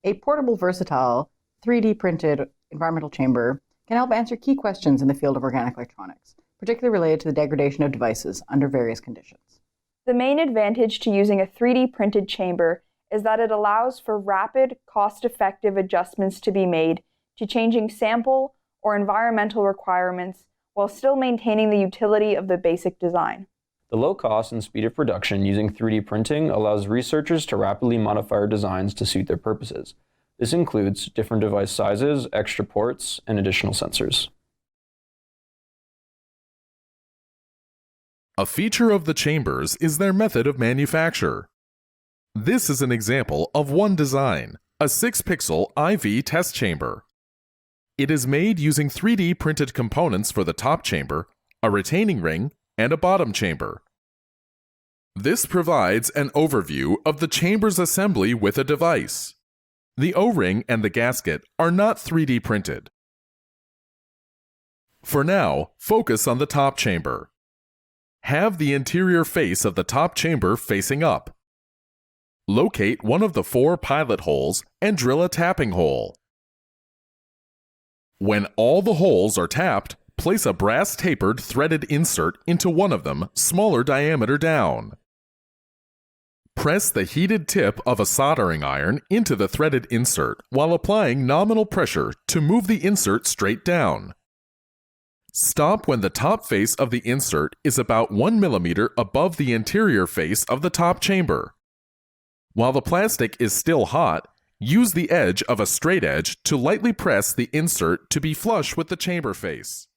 A portable, versatile, 3D printed environmental chamber can help answer key questions in the field of organic electronics, particularly related to the degradation of devices under various conditions. The main advantage to using a 3D printed chamber is that it allows for rapid, cost-effective adjustments to be made to changing sample or environmental requirements while still maintaining the utility of the basic design. The low cost and speed of production using 3D printing allows researchers to rapidly modify our designs to suit their purposes. This includes different device sizes, extra ports, and additional sensors. A feature of the chambers is their method of manufacture. This is an example of one design, a 6-pixel IV test chamber. It is made using 3D printed components for the top chamber, a retaining ring, and a bottom chamber. This provides an overview of the chamber's assembly with a device. The O-ring and the gasket are not 3D printed. For now, focus on the top chamber. Have the interior face of the top chamber facing up. Locate one of the 4 pilot holes and drill a tapping hole. When all the holes are tapped, place a brass tapered threaded insert into one of them, smaller diameter down. Press the heated tip of a soldering iron into the threaded insert while applying nominal pressure to move the insert straight down. Stop when the top face of the insert is about 1 millimeter above the interior face of the top chamber. While the plastic is still hot, use the edge of a straight edge to lightly press the insert to be flush with the chamber face.